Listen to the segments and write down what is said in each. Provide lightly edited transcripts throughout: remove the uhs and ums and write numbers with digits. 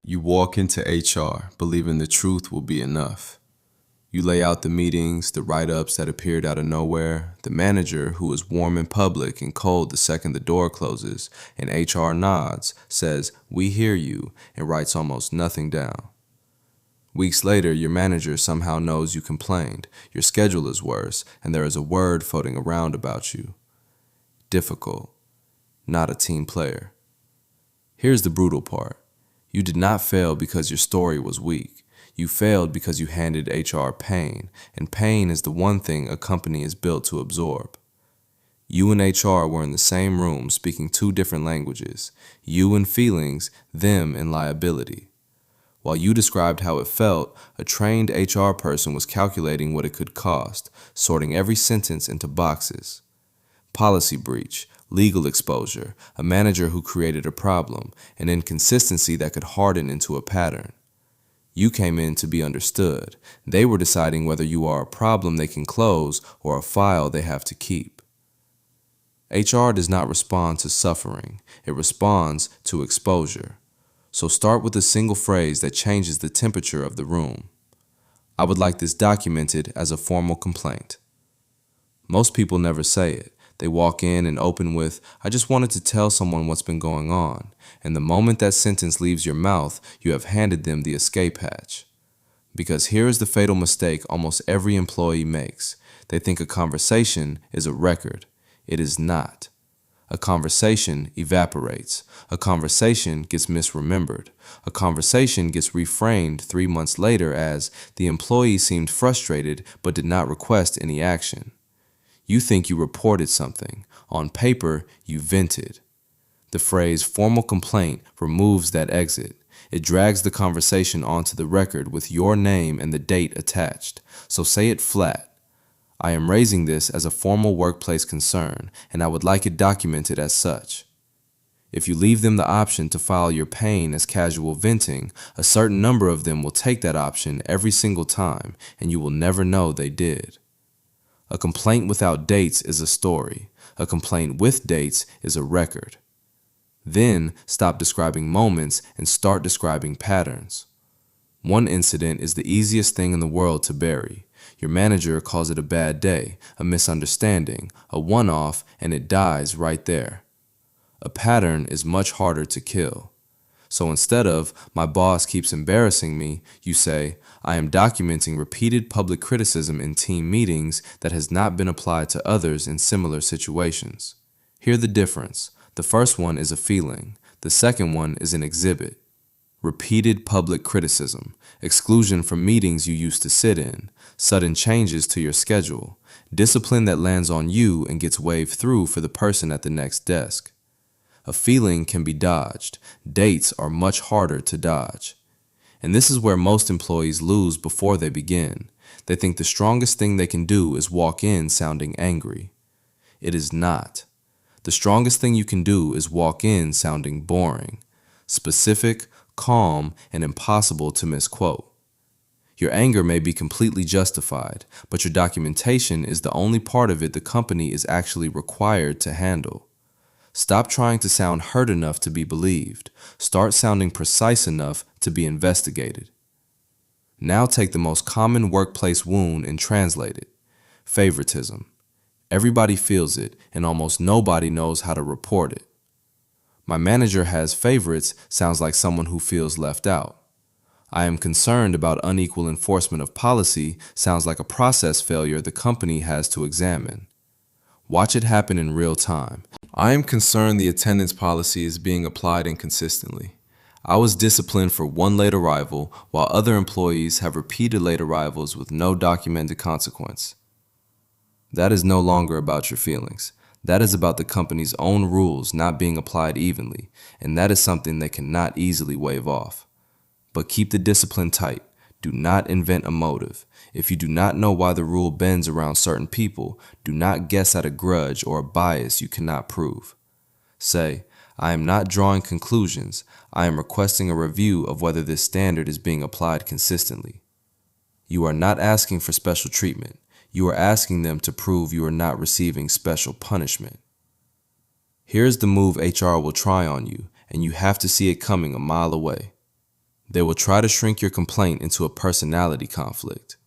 You walk into HR believing the truth will be enough. You lay out the meetings, the write-ups that appeared out of nowhere, the manager who is warm in public and cold the second the door closes, and HR nods, says, "We hear you," and writes almost nothing down. Weeks later, your manager somehow knows you complained, your schedule is worse, and there is a word floating around about you. Difficult. Not a team player. Here's the brutal part. You did not fail because your story was weak. You failed because you handed HR pain, and pain is the one thing a company is built to absorb. You and HR were in the same room speaking two different languages, you in feelings, them in liability. While you described how it felt, a trained HR person was calculating what it could cost, sorting every sentence into boxes. Policy breach, legal exposure, a manager who created a problem, an inconsistency that could harden into a pattern. You came in to be understood. They were deciding whether you are a problem they can close or a file they have to keep. HR does not respond to suffering. It responds to exposure. So start with a single phrase that changes the temperature of the room. I would like this documented as a formal complaint. Most people never say it. They walk in and open with, "I just wanted to tell someone what's been going on." And the moment that sentence leaves your mouth, you have handed them the escape hatch. Because here is the fatal mistake almost every employee makes. They think a conversation is a record. It is not. A conversation evaporates. A conversation gets misremembered. A conversation gets reframed 3 months later as, "The employee seemed frustrated but did not request any action." You think you reported something. On paper, you vented. The phrase formal complaint removes that exit. It drags the conversation onto the record with your name and the date attached. So say it flat. I am raising this as a formal workplace concern, and I would like it documented as such. If you leave them the option to file your pain as casual venting, a certain number of them will take that option every single time, and you will never know they did. A complaint without dates is a story. A complaint with dates is a record. Then stop describing moments and start describing patterns. One incident is the easiest thing in the world to bury. Your manager calls it a bad day, a misunderstanding, a one-off, and it dies right there. A pattern is much harder to kill. So instead of, "My boss keeps embarrassing me," you say, "I am documenting repeated public criticism in team meetings that has not been applied to others in similar situations." Hear the difference. The first one is a feeling. The second one is an exhibit. Repeated public criticism, exclusion from meetings you used to sit in, sudden changes to your schedule, discipline that lands on you and gets waved through for the person at the next desk. A feeling can be dodged. Dates are much harder to dodge. And this is where most employees lose before they begin. They think the strongest thing they can do is walk in sounding angry. It is not. The strongest thing you can do is walk in sounding boring, specific, calm, and impossible to misquote. Your anger may be completely justified, but your documentation is the only part of it the company is actually required to handle. Stop trying to sound hurt enough to be believed. Start sounding precise enough to be investigated. Now take the most common workplace wound and translate it. Favoritism. Everybody feels it, and almost nobody knows how to report it. "My manager has favorites" sounds like someone who feels left out. "I am concerned about unequal enforcement of policy" sounds like a process failure the company has to examine. Watch it happen in real time. "I am concerned the attendance policy is being applied inconsistently. I was disciplined for one late arrival, while other employees have repeated late arrivals with no documented consequence." That is no longer about your feelings. That is about the company's own rules not being applied evenly, and that is something they cannot easily wave off. But keep the discipline tight. Do not invent a motive. If you do not know why the rule bends around certain people, do not guess at a grudge or a bias you cannot prove. Say, "I am not drawing conclusions. I am requesting a review of whether this standard is being applied consistently." You are not asking for special treatment. You are asking them to prove you are not receiving special punishment. Here is the move HR will try on you, and you have to see it coming a mile away. They will try to shrink your complaint into a personality conflict.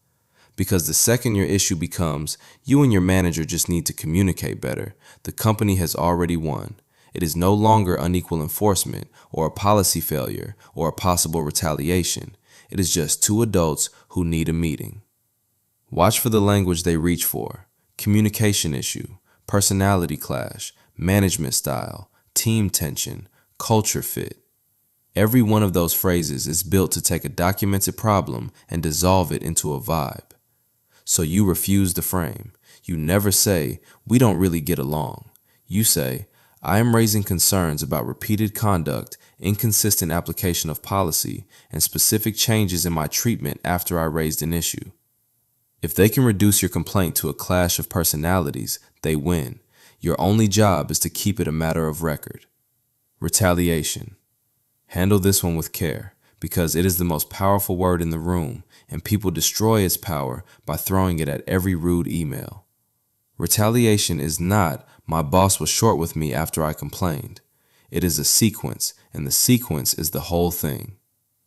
Because the second your issue becomes, you and your manager just need to communicate better, the company has already won. It is no longer unequal enforcement or a policy failure or a possible retaliation. It is just two adults who need a meeting. Watch for the language they reach for: communication issue, personality clash, management style, team tension, culture fit. Every one of those phrases is built to take a documented problem and dissolve it into a vibe. So you refuse the frame. You never say, "We don't really get along." You say, "I am raising concerns about repeated conduct, inconsistent application of policy, and specific changes in my treatment after I raised an issue." If they can reduce your complaint to a clash of personalities, they win. Your only job is to keep it a matter of record. Retaliation. Handle this one with care, because it is the most powerful word in the room, and people destroy its power by throwing it at every rude email. Retaliation is not, "My boss was short with me after I complained." It is a sequence, and the sequence is the whole thing.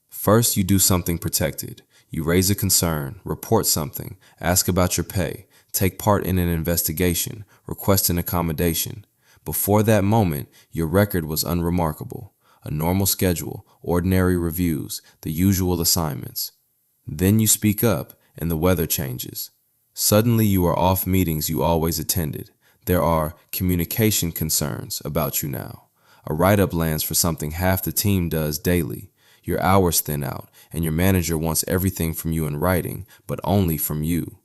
First, you do something protected. You raise a concern, report something, ask about your pay, take part in an investigation, request an accommodation. Before that moment, your record was unremarkable. A normal schedule, ordinary reviews, the usual assignments. Then you speak up, and the weather changes. Suddenly you are off meetings you always attended. There are communication concerns about you now. A write-up lands for something half the team does daily. Your hours thin out, and your manager wants everything from you in writing, but only from you.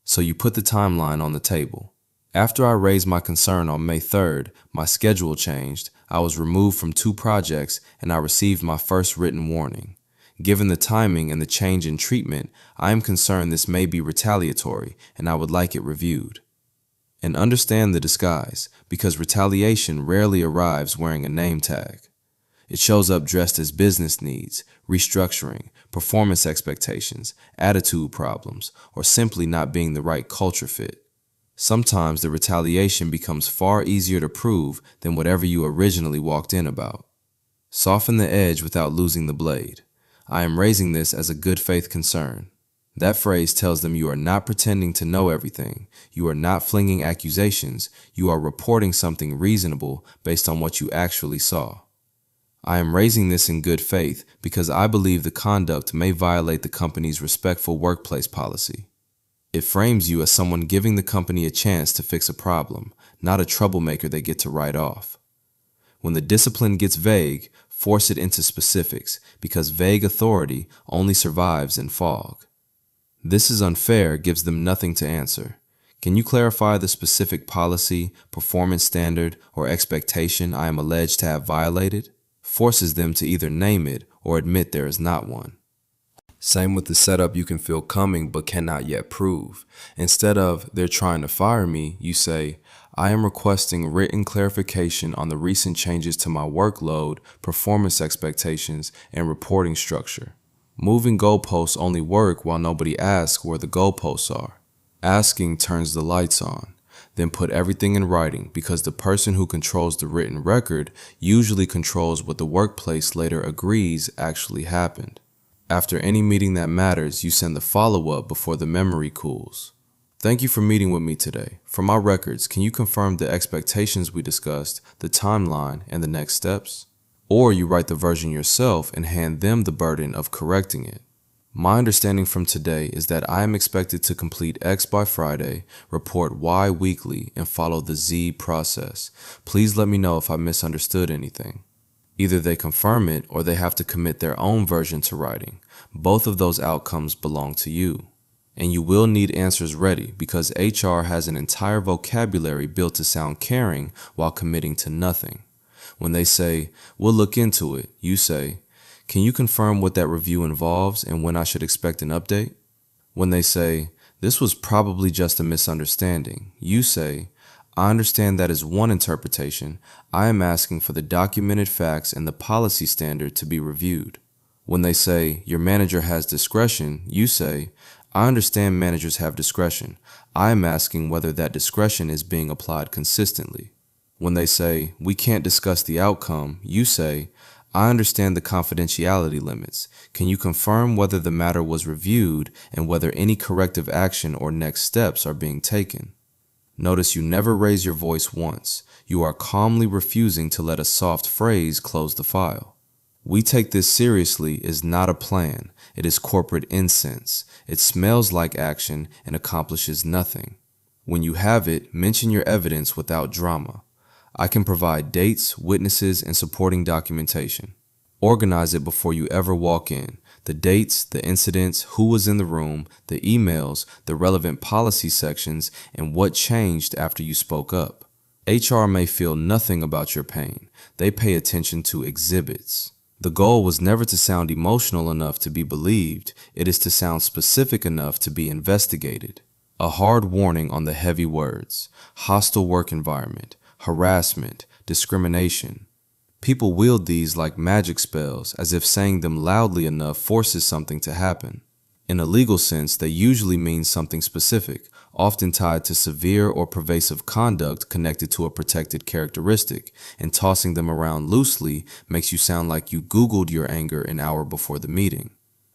So you put the timeline on the table. After I raised my concern on May 3rd, my schedule changed, I was removed from 2 projects, and I received my first written warning. Given the timing and the change in treatment, I am concerned this may be retaliatory, and I would like it reviewed. And understand the disguise, because retaliation rarely arrives wearing a name tag. It shows up dressed as business needs, restructuring, performance expectations, attitude problems, or simply not being the right culture fit. Sometimes the retaliation becomes far easier to prove than whatever you originally walked in about. Soften the edge without losing the blade. I am raising this as a good faith concern. That phrase tells them you are not pretending to know everything. You are not flinging accusations. You are reporting something reasonable based on what you actually saw. I am raising this in good faith because I believe the conduct may violate the company's respectful workplace policy. It frames you as someone giving the company a chance to fix a problem, not a troublemaker they get to write off. When the discipline gets vague, force it into specifics, because vague authority only survives in fog. "This is unfair" gives them nothing to answer. Can you clarify the specific policy, performance standard, or expectation I am alleged to have violated? Forces them to either name it or admit there is not one. Same with the setup you can feel coming but cannot yet prove. Instead of "they're trying to fire me," you say, "I am requesting written clarification on the recent changes to my workload, performance expectations, and reporting structure." Moving goalposts only work while nobody asks where the goalposts are. Asking turns the lights on. Then put everything in writing, because the person who controls the written record usually controls what the workplace later agrees actually happened. After any meeting that matters, you send the follow-up before the memory cools. "Thank you for meeting with me today. For my records, can you confirm the expectations we discussed, the timeline, and the next steps?" Or you write the version yourself and hand them the burden of correcting it. "My understanding from today is that I am expected to complete X by Friday, report Y weekly, and follow the Z process. Please let me know if I misunderstood anything." Either they confirm it or they have to commit their own version to writing. Both of those outcomes belong to you. And you will need answers ready, because HR has an entire vocabulary built to sound caring while committing to nothing. When they say, "We'll look into it," you say, "Can you confirm what that review involves and when I should expect an update?" When they say, "This was probably just a misunderstanding," you say, "I understand that is one interpretation. I am asking for the documented facts and the policy standard to be reviewed." When they say, "Your manager has discretion," you say, "I understand managers have discretion. I am asking whether that discretion is being applied consistently." When they say, "We can't discuss the outcome," you say, I understand the confidentiality limits. Can you confirm whether the matter was reviewed and whether any corrective action or next steps are being taken? Notice you never raise your voice once. You are calmly refusing to let a soft phrase close the file. We take this seriously is not a plan. It is corporate incense. It smells like action and accomplishes nothing. When you have it, mention your evidence without drama. I can provide dates, witnesses, and supporting documentation. Organize it before you ever walk in. The dates, the incidents, who was in the room, the emails, the relevant policy sections, and what changed after you spoke up. HR may feel nothing about your pain. They pay attention to exhibits. The goal was never to sound emotional enough to be believed. It is to sound specific enough to be investigated. A hard warning on the heavy words: hostile work environment, harassment, discrimination. People wield these like magic spells, as if saying them loudly enough forces something to happen. In a legal sense, they usually mean something specific, often tied to severe or pervasive conduct connected to a protected characteristic, and tossing them around loosely makes you sound like you Googled your anger an hour before the meeting.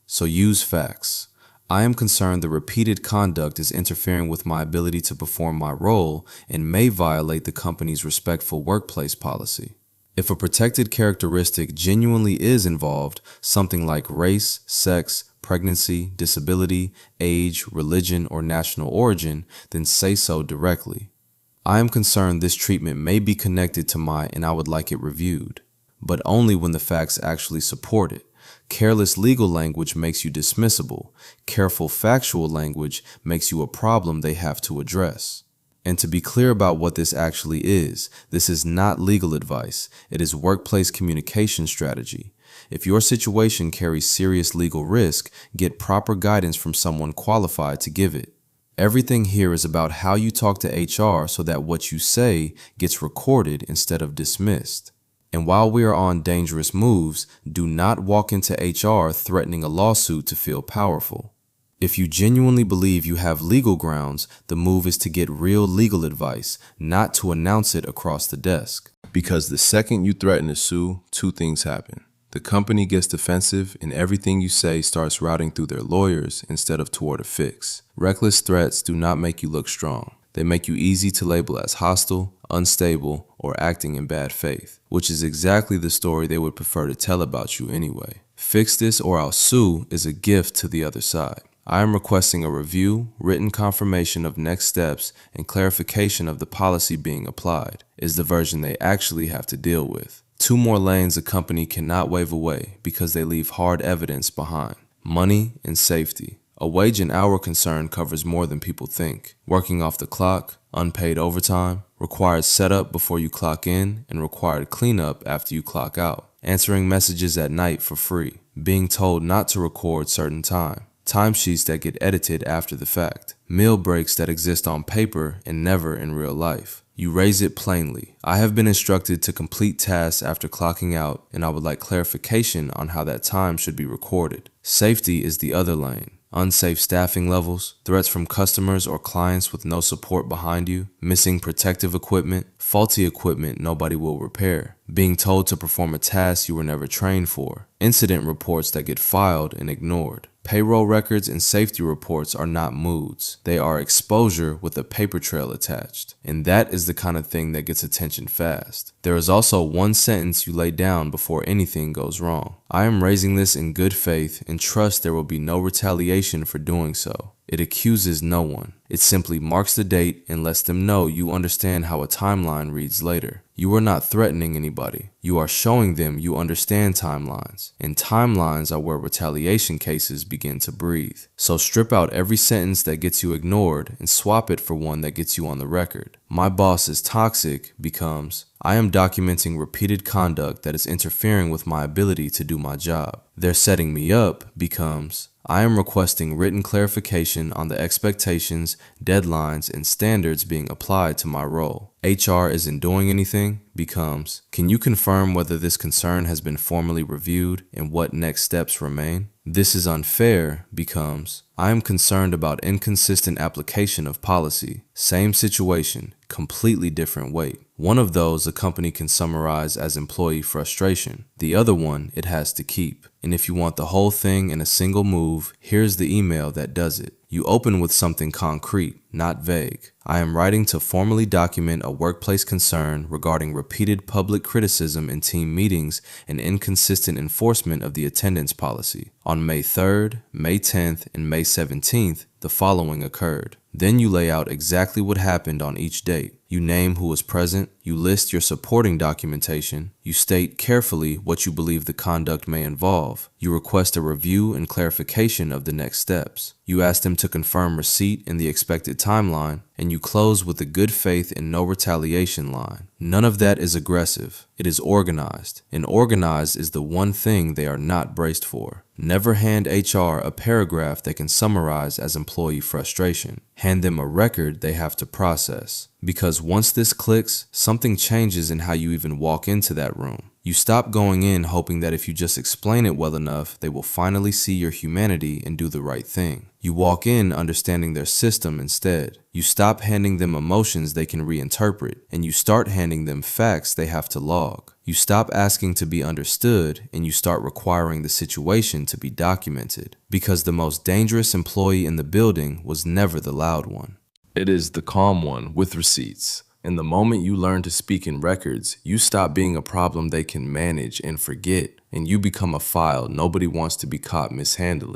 So use facts. I am concerned the repeated conduct is interfering with my ability to perform my role and may violate the company's respectful workplace policy. If a protected characteristic genuinely is involved, something like race, sex, pregnancy, disability, age, religion, or national origin, then say so directly. I am concerned this treatment may be connected to my and I would like it reviewed, but only when the facts actually support it. Careless legal language makes you dismissible. Careful factual language makes you a problem they have to address. And to be clear about what this actually is, this is not legal advice. It is workplace communication strategy. If your situation carries serious legal risk, get proper guidance from someone qualified to give it. Everything here is about how you talk to HR so that what you say gets recorded instead of dismissed. And while we are on dangerous moves, do not walk into HR threatening a lawsuit to feel powerful. If you genuinely believe you have legal grounds, the move is to get real legal advice, not to announce it across the desk. Because the second you threaten to sue, two things happen. The company gets defensive and everything you say starts routing through their lawyers instead of toward a fix. Reckless threats do not make you look strong. They make you easy to label as hostile, unstable, or acting in bad faith, which is exactly the story they would prefer to tell about you anyway. Fix this or I'll sue is a gift to the other side. I am requesting a review, written confirmation of next steps, and clarification of the policy being applied, is the version they actually have to deal with. 2 more lanes a company cannot wave away because they leave hard evidence behind: money and safety. A wage and hour concern covers more than people think. Working off the clock, unpaid overtime, required setup before you clock in, and required cleanup after you clock out. Answering messages at night for free. Being told not to record certain time. Timesheets that get edited after the fact. Meal breaks that exist on paper and never in real life. You raise it plainly. I have been instructed to complete tasks after clocking out, and I would like clarification on how that time should be recorded. Safety is the other lane. Unsafe staffing levels, threats from customers or clients with no support behind you, missing protective equipment, faulty equipment nobody will repair, being told to perform a task you were never trained for, incident reports that get filed and ignored. Payroll records and safety reports are not moods. They are exposure with a paper trail attached. And that is the kind of thing that gets attention fast. There is also one sentence you lay down before anything goes wrong. I am raising this in good faith and trust there will be no retaliation for doing so. It accuses no one. It simply marks the date and lets them know you understand how a timeline reads later. You are not threatening anybody. You are showing them you understand timelines. And timelines are where retaliation cases begin to breathe. So strip out every sentence that gets you ignored and swap it for one that gets you on the record. My boss is toxic becomes, I am documenting repeated conduct that is interfering with my ability to do my job. They're setting me up becomes, I am requesting written clarification on the expectations, deadlines, and standards being applied to my role. HR isn't doing anything becomes, can you confirm whether this concern has been formally reviewed and what next steps remain? This is unfair becomes, I am concerned about inconsistent application of policy. Same situation. completely different weight. One of those a company can summarize as employee frustration. The other one it has to keep. And if you want the whole thing in a single move, here's the email that does it. You open with something concrete, not vague. I am writing to formally document a workplace concern regarding repeated public criticism in team meetings and inconsistent enforcement of the attendance policy. On May 3rd, May 10th, and May 17th, the following occurred. Then you lay out exactly what happened on each date. You name who was present, you list your supporting documentation, you state carefully what you believe the conduct may involve, you request a review and clarification of the next steps, you ask them to confirm receipt in the expected timeline, and you close with a good faith and no retaliation line. None of that is aggressive. It is organized, and organized is the one thing they are not braced for. Never hand HR a paragraph they can summarize as employee frustration. Hand them a record they have to process. Because once this clicks, something changes in how you even walk into that room. You stop going in hoping that if you just explain it well enough, they will finally see your humanity and do the right thing. You walk in understanding their system instead. You stop handing them emotions they can reinterpret, and you start handing them facts they have to log. You stop asking to be understood, and you start requiring the situation to be documented. Because the most dangerous employee in the building was never the loud one. It is the calm one with receipts. And the moment you learn to speak in records, you stop being a problem they can manage and forget, and you become a file nobody wants to be caught mishandling.